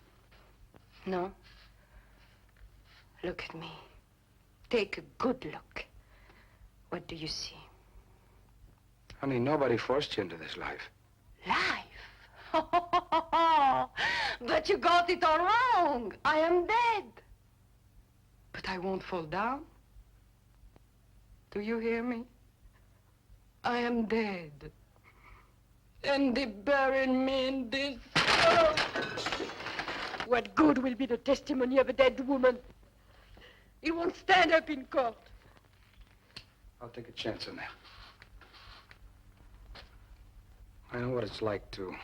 No. Look at me. Take a good look. What do you see?
Honey, nobody forced you into this life.
Life? But you got it all wrong. I am dead. But I won't fall down. Do you hear me? I am dead. And they buried me in this. Oh. What good will be the testimony of a dead woman? It won't stand up in court.
I'll take a chance on that. I know what it's like to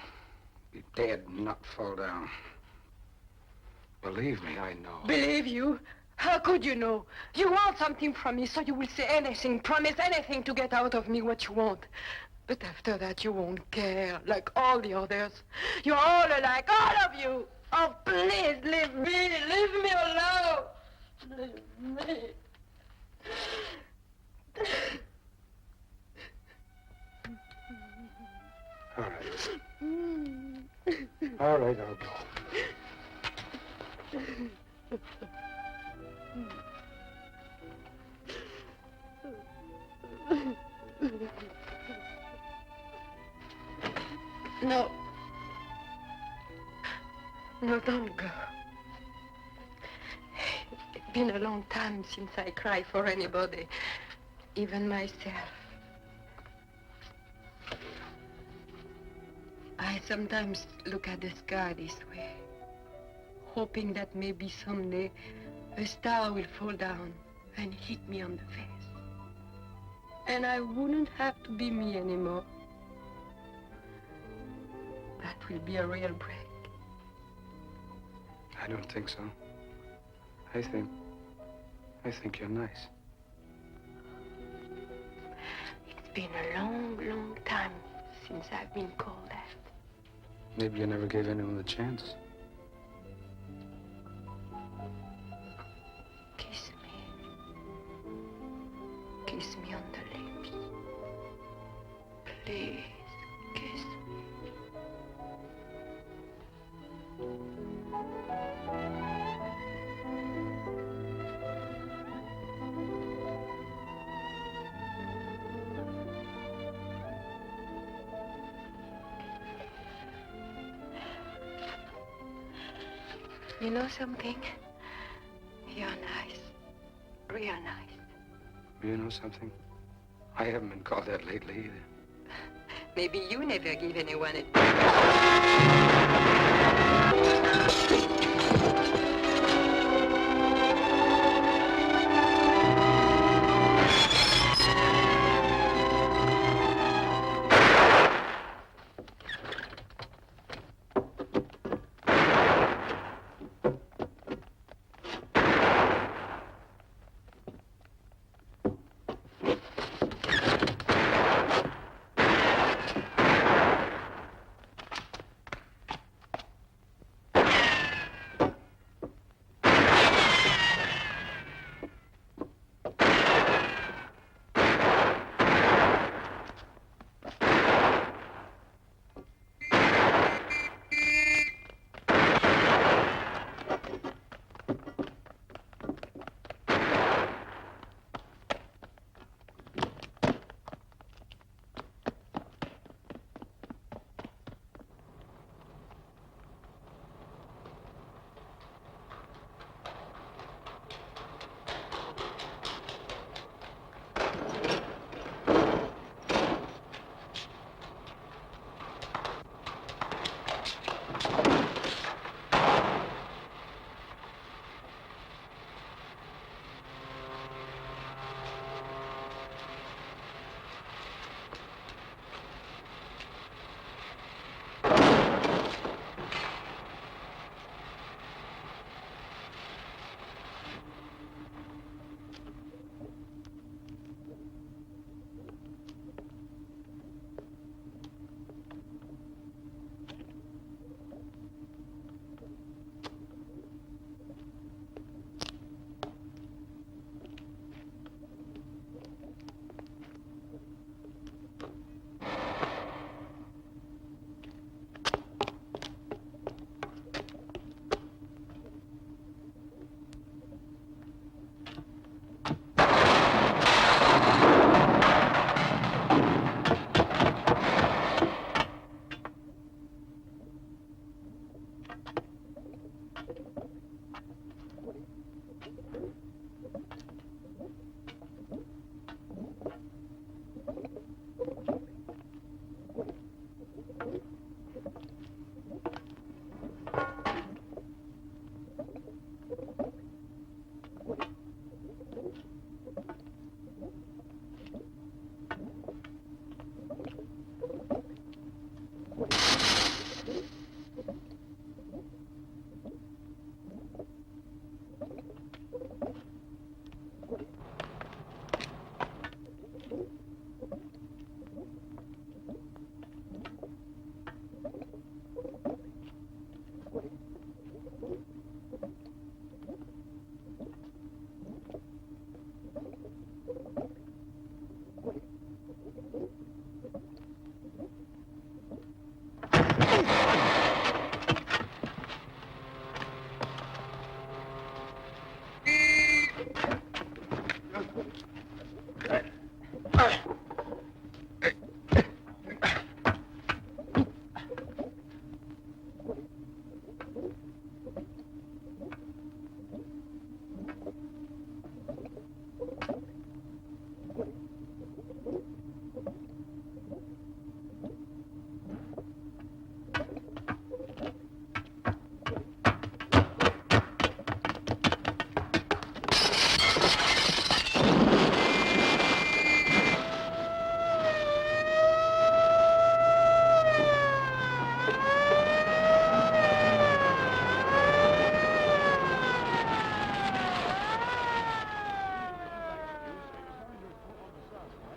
be dead and not fall down. Believe me, I know.
Believe you? How could you know? You want something from me, so you will say anything, promise anything to get out of me what you want. But after that, you won't care, like all the others. You're all alike, all of you. Oh, please, leave me alone. Leave me.
All right. All right, I'll go.
No. No, don't go. It's been a long time since I cried for anybody, even myself. I sometimes look at the sky this way, hoping that maybe someday a star will fall down and hit me on the face. And I wouldn't have to be me anymore. That will be a real break.
I don't think so. I think you're nice.
It's been a long, long time since I've been called that.
Maybe you never gave anyone the chance.
Kiss me. Kiss me on the lips. Please, kiss me. You know something? You're nice. Real nice.
You know something? I haven't been called that lately either.
Maybe you never give anyone a...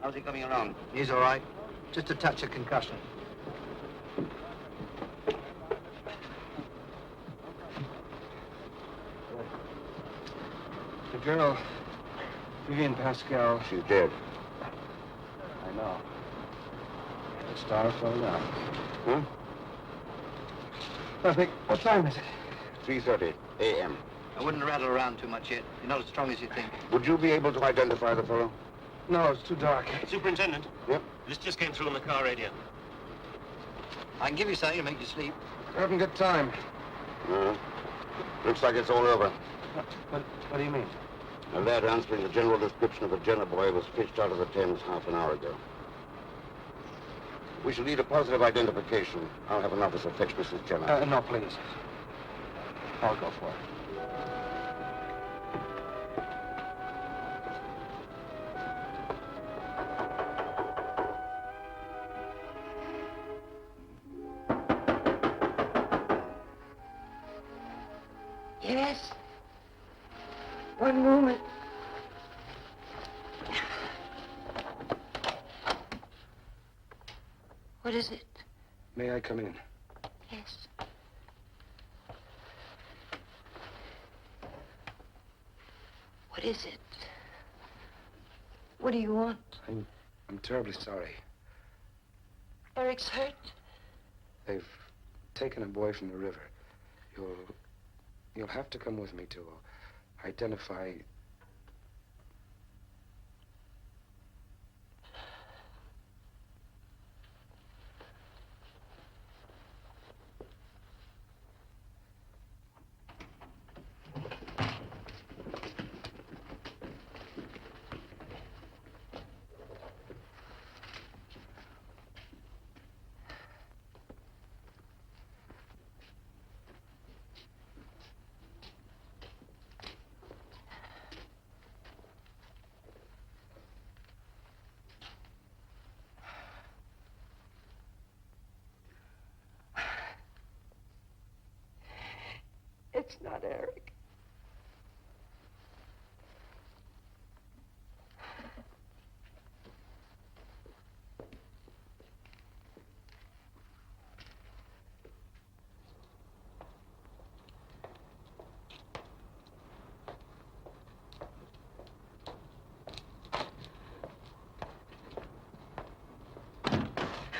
How's he coming along? He's all right. Just a touch of concussion.
The girl, Vivian Pascal.
She's dead.
I know. The star fell down.
Huh?
Nothing. What time is it?
3:30 a.m.
I wouldn't rattle around too much yet. You're not as strong as you think.
Would you be able to identify the fellow?
No, it's too dark.
Superintendent.
Yep.
This just came through on the car radio.
I can give you something to make you sleep.
I haven't got time.
Looks like it's all over.
What do you mean?
A lad answering the general description of a Jenner boy was fished out of the Thames half an hour ago. We shall need a positive identification. I'll have an officer fetch Mrs. Jenner.
No, please. I'll go for it.
Yes? One moment. What is it?
May I come in?
Yes. What is it? What do you want?
I'm terribly sorry.
Eric's hurt?
They've taken a boy from the river. You'll have to come with me to identify...
It's not Eric.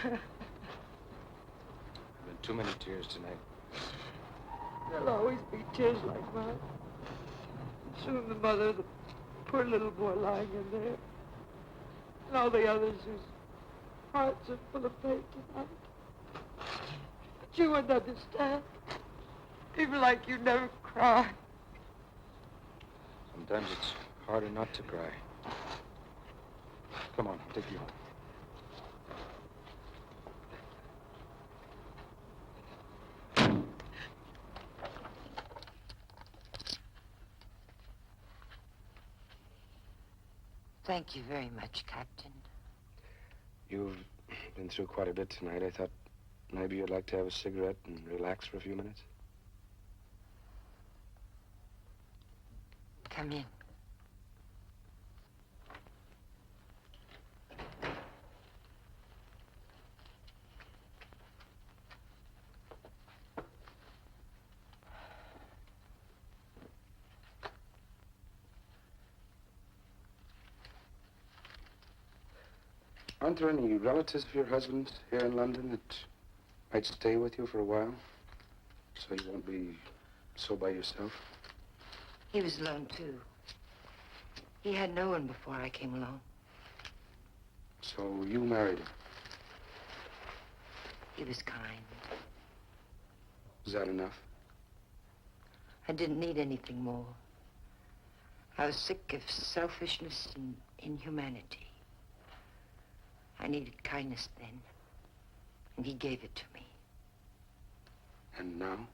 Been too many tears tonight.
There'll always be tears like mine. Soon the mother of the poor little boy lying in there. And all the others whose hearts are full of pain tonight. But you wouldn't understand. Even like you never cry.
Sometimes it's harder not to cry. Come on, I'll take you home.
Thank you very much, Captain.
You've been through quite a bit tonight. I thought maybe you'd like to have a cigarette and relax for a few minutes.
Come in.
Aren't there any relatives of your husband here in London that might stay with you for a while? So you won't be so by yourself?
He was alone, too. He had no one before I came along.
So you married him?
He was kind.
Is that enough?
I didn't need anything more. I was sick of selfishness and inhumanity. I needed kindness then, and he gave it to me.
And now?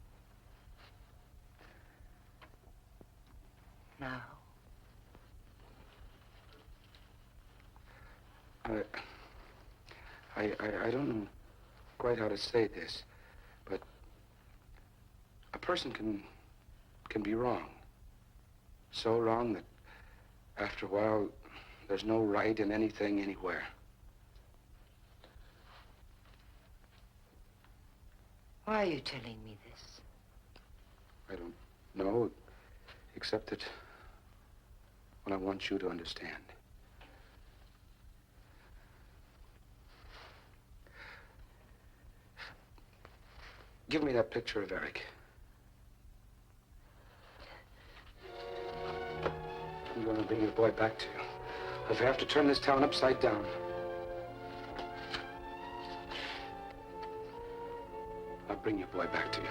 Now?
I don't know quite how to say this, but a person can be wrong. So wrong that after a while, there's no right in anything anywhere.
Why are you telling me this?
I don't know, except that, well, I want you to understand. Give me that picture of Eric. I'm going to bring your boy back to you. If I have to turn this town upside down. I'll bring your boy back to you.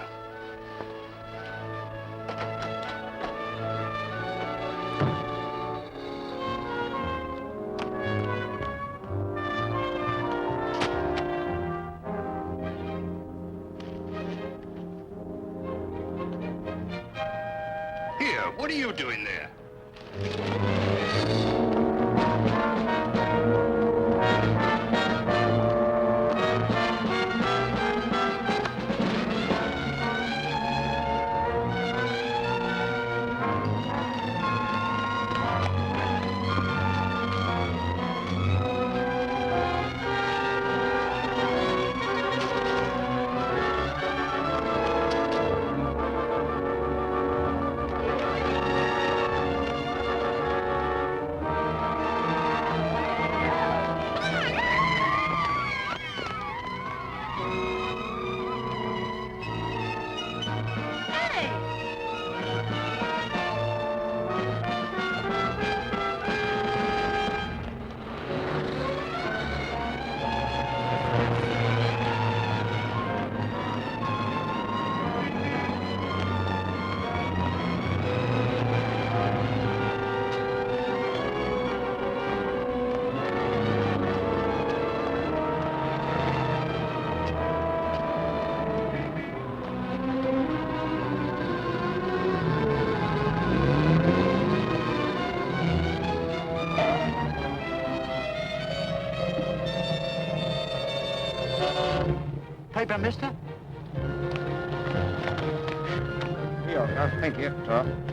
what are you doing there?
Paper, mister?
Here, thank you, sir.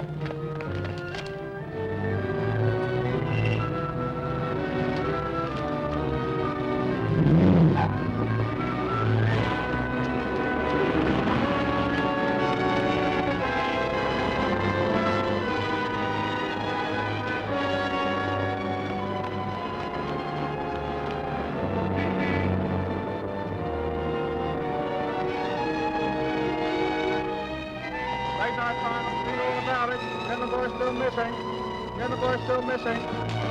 missing.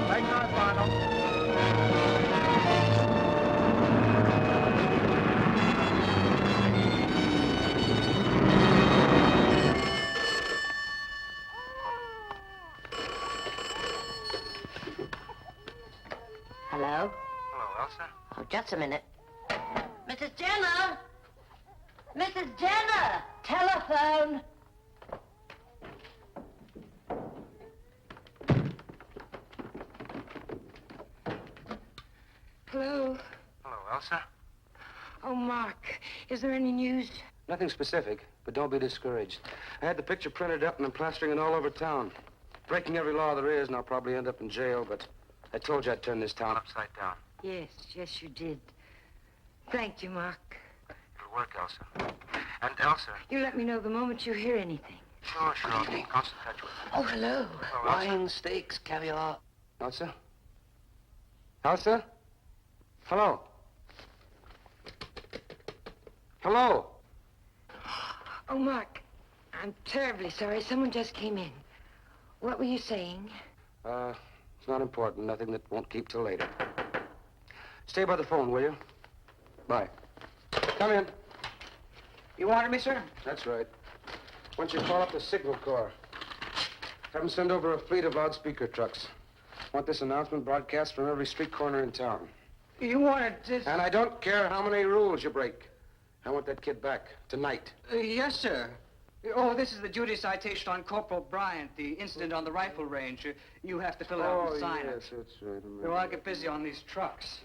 Late night final.
Hello?
Hello, Elsa?
Oh, just a minute. Mrs. Jenner! Mrs. Jenner! Telephone! Hello?
Hello, Elsa?
Oh, Mark, is there any news?
Nothing specific, but don't be discouraged. I had the picture printed up and I'm plastering it all over town. Breaking every law there is, and I'll probably end up in jail, but I told you I'd turn this town upside down.
Yes, yes, you did. Thank you, Mark.
It'll work, Elsa. And Elsa...
You let me know the moment you hear anything.
Sure, I'll be in constant touch with you.
Oh, hello.
Hello, Elsa.
Wine, steaks, caviar.
Elsa? Elsa? Hello? Hello?
Oh, Mark, I'm terribly sorry. Someone just came in. What were you saying?
It's not important. Nothing that won't keep till later. Stay by the phone, will you? Bye. Come in.
You wanted me, sir?
That's right. Why don't you call up the signal corps? Have them send over a fleet of loudspeaker trucks. Want this announcement broadcast from every street corner in town.
You wanted this...
And I don't care how many rules you break. I want that kid back tonight.
Yes, sir. Oh, this is the duty citation on Corporal Bryant, the incident on the rifle range. You have to fill it out and sign
yes,
it.
that's right.
Well, I'll get busy on these trucks.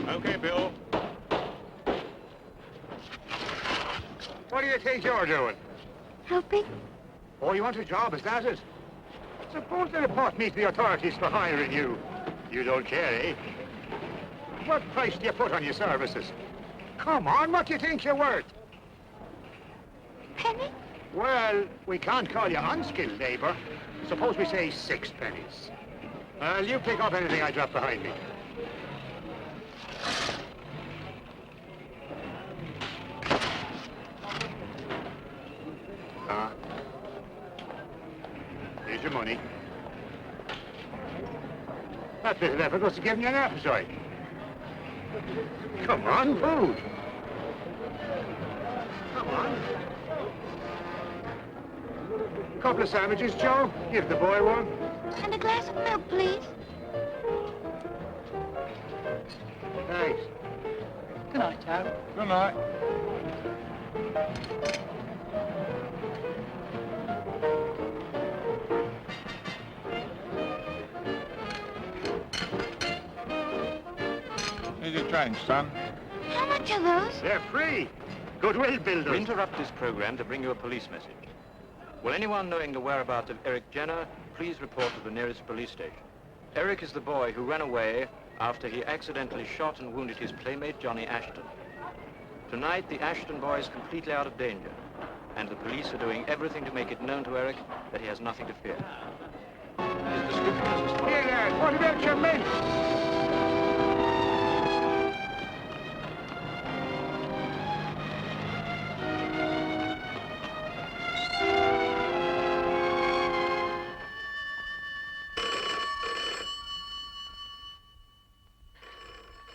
Okay, Bill. What do you think you're doing?
Helping?
Oh, you want a job, is that it? Suppose they report me to the authorities for hiring you. You don't care, eh? What price do you put on your services? Come on, what do you think you're worth?
Penny?
Well, we can't call you unskilled labor. Suppose we say 6 pennies. Well, you pick up anything I drop behind me. Here's your money. That bit of effort must have given you an appetite. Come on, food. Come on. Couple of sandwiches, Joe. Give the boy one.
And a glass of milk, please.
Thanks.
Good night, Joe.
Good night.
Here's your change, son.
How much are those?
They're free. Goodwill builders.
We interrupt this program to bring you a police message. Will anyone knowing the whereabouts of Eric Jenner please report to the nearest police station? Eric is the boy who ran away after he accidentally shot and wounded his playmate, Johnny Ashton. Tonight, the Ashton boy is completely out of danger, and the police are doing everything to make it known to Eric that he has nothing to fear. His description is as follows.
Here, lad, what about your men?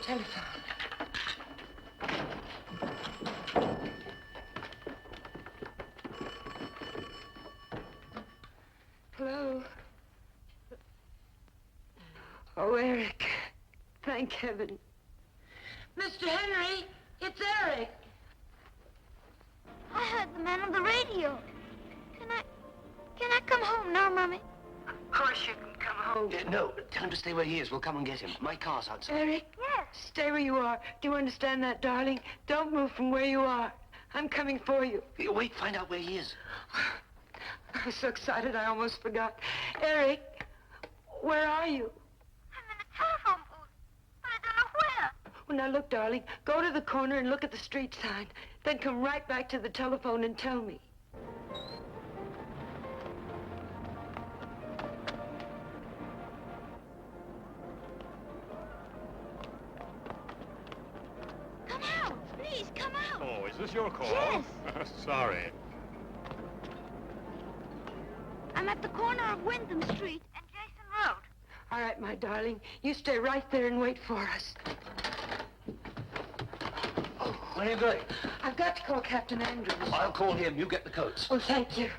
Telephone. Hello? Oh, Eric. Thank heaven.
Mr. Henry, it's Eric. I heard the man on the radio. Can I come home now, Mommy?
Of course you can come home.
No, tell him to stay where he is. We'll come and get him. My car's outside.
Eric?
Yes.
Stay where you are. Do you understand that, darling? Don't move from where you are. I'm coming for you.
Wait, find out where he is.
I was so excited I almost forgot. Eric, where are you?
I'm in a telephone booth, but I don't know where.
Well, now look, darling. Go to the corner and look at the street sign. Then come right back to the telephone and tell me.
Come out. Please, come out.
Oh, is this your call?
Yes.
Sorry.
I'm at the corner of Wyndham Street and Jason Road.
All right, my darling. You stay right there and wait for us.
Oh, where are you going?
I've got to call Captain Andrews.
I'll call him. You get the coats.
Oh, thank you.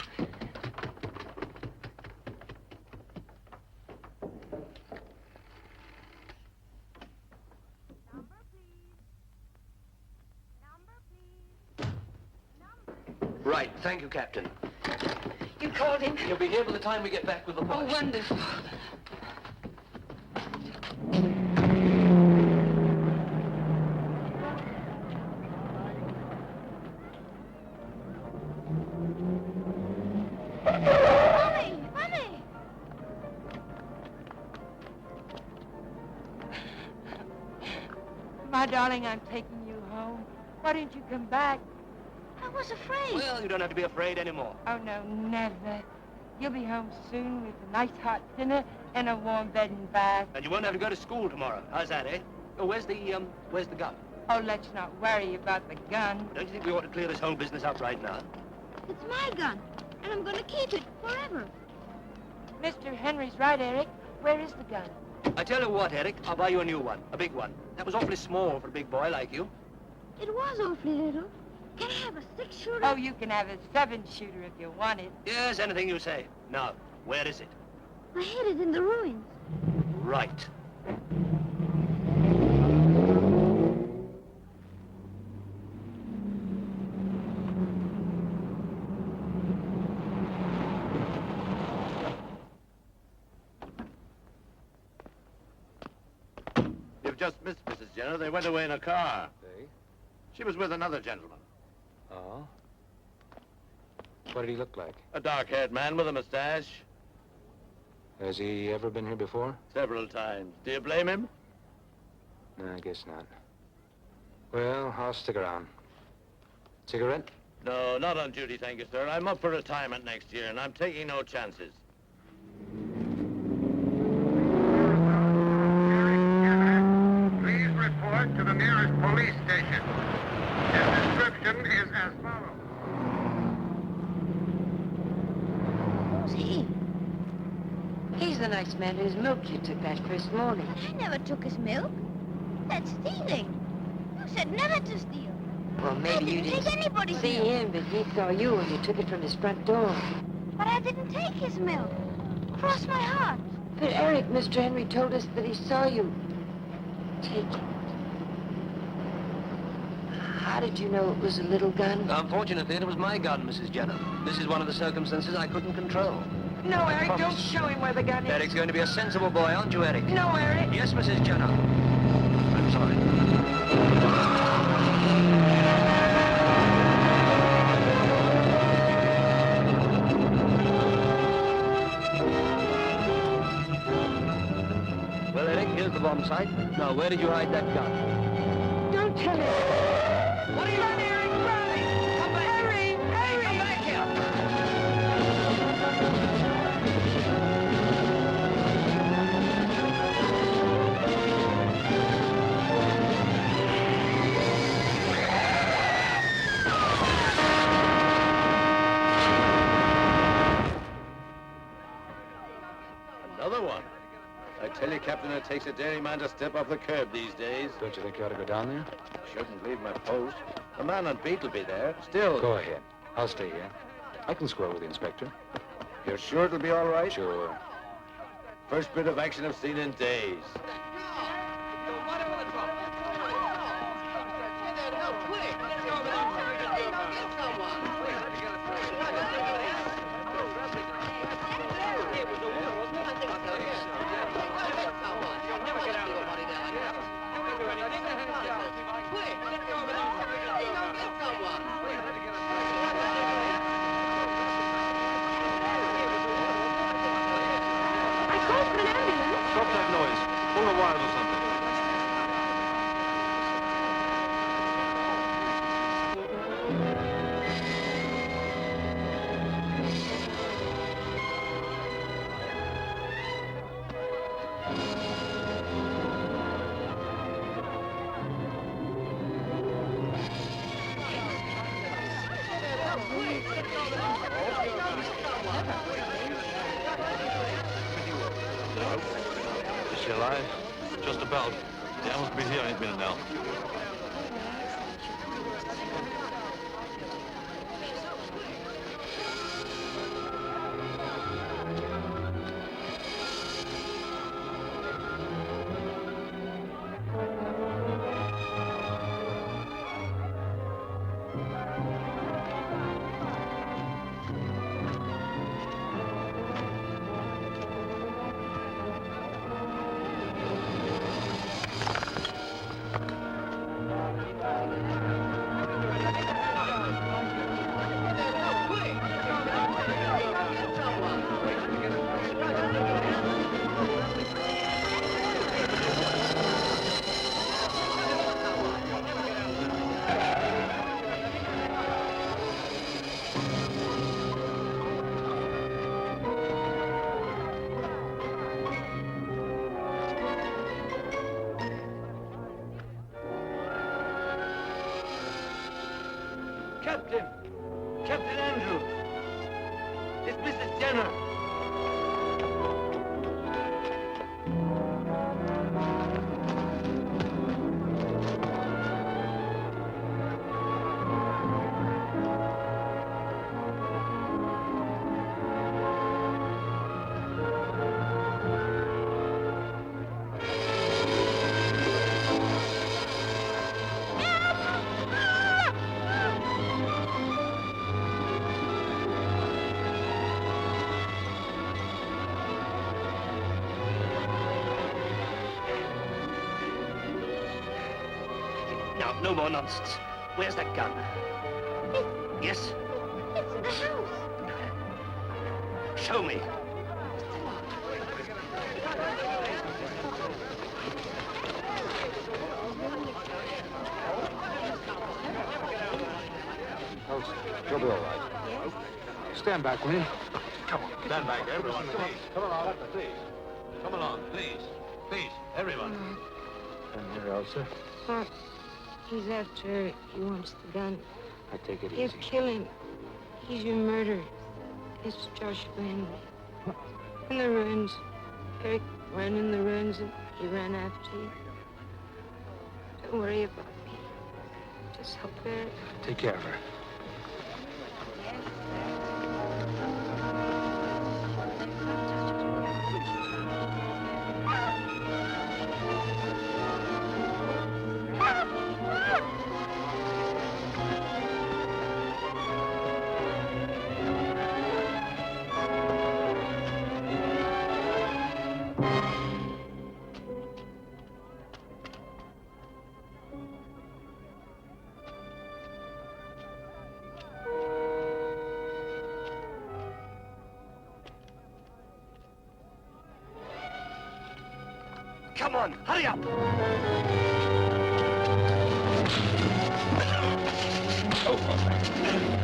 Right, thank you, Captain.
You called him?
He'll be here by the time we get back with the boys.
Oh, wonderful.
Mommy! Mommy!
My darling, I'm taking you home. Why didn't you come back?
I was afraid.
Well, you don't have to be afraid anymore.
Oh, no, never. You'll be home soon with a nice hot dinner and a warm bed and bath.
And you won't have to go to school tomorrow. How's that, eh? Oh, where's the gun?
Oh, let's not worry about the gun.
Don't you think we ought to clear this whole business up right now?
It's my gun, and I'm going to keep it forever.
Mr. Henry's right, Eric. Where is the gun?
I tell you what, Eric, I'll buy you a new one, a big one. That was awfully small for a big boy like you.
It was awfully little. Can I have a 6-shooter?
Oh, you can have a 7-shooter if you want it.
Yes, anything you say. Now, where is it?
I hid it in the ruins.
Right.
You've just missed Mrs. Jenner. They went away in a car.
They?
She was with another gentleman.
Oh? What did he look like?
A dark-haired man with a mustache.
Has he ever been here before?
Several times. Do you blame him?
No, I guess not. Well, I'll stick around. Cigarette?
No, not on duty, thank you, sir. I'm up for retirement next year, and I'm taking no chances.
Please report to the nearest police station. His description is as follows.
Who's he?
the nice man whose milk you took that first morning.
I never took his milk. That's stealing. You said never to steal.
Well, maybe you
didn't take anybody's
see
milk.
him, but he saw you when you took it from his front door.
But I didn't take his milk. Cross my heart.
But Eric, Mr. Henry told us that he saw you take it. How did you know it was a little gun?
Unfortunately, it was my gun, Mrs. Jenner. This is one of the circumstances I couldn't control.
No, Eric,
Promise.
don't show him where the gun is.
Eric's going to be a sensible boy, aren't you, Eric?
No, Eric.
Yes, Mrs. Jenner. I'm sorry. Well, Eric, here's the bomb site. Now, where did you hide that gun?
Don't tell him.
What are you doing, Eric? Run! Come back here! Hey, come back here!
Another one. I tell you, Captain, it takes a daring man to step off the curb these days.
Don't you think you ought to go down there?
Shouldn't leave my post. The man on beat will be there. Still...
Go ahead. I'll stay here. I can square with the inspector.
You're sure it'll be all right?
Sure.
First bit of action I've seen in days.
Stop that noise. Pull the wires or something. Is she alive? Just about. The animals will be here any minute now.
Captain! Captain Andrew! It's Mrs. Jenner! Now, no more nonsense. Where's that gun? Yes?
It's in the house.
Show me.
Oh, you'll be all right. Stand back, will you?
Come on, stand back, everyone, please. Come along, please. Come along, please. Please, everyone.
And here, Elsa.
Pop, he's after Eric. He wants the gun.
I take it
He'll
easy.
kill him. He's your murderer. It's Joshua Henry. And the ruins. Eric ran in the ruins and he ran after you. Don't worry about me. Just help Eric.
Take care of her.
Come on, hurry up!
Oh,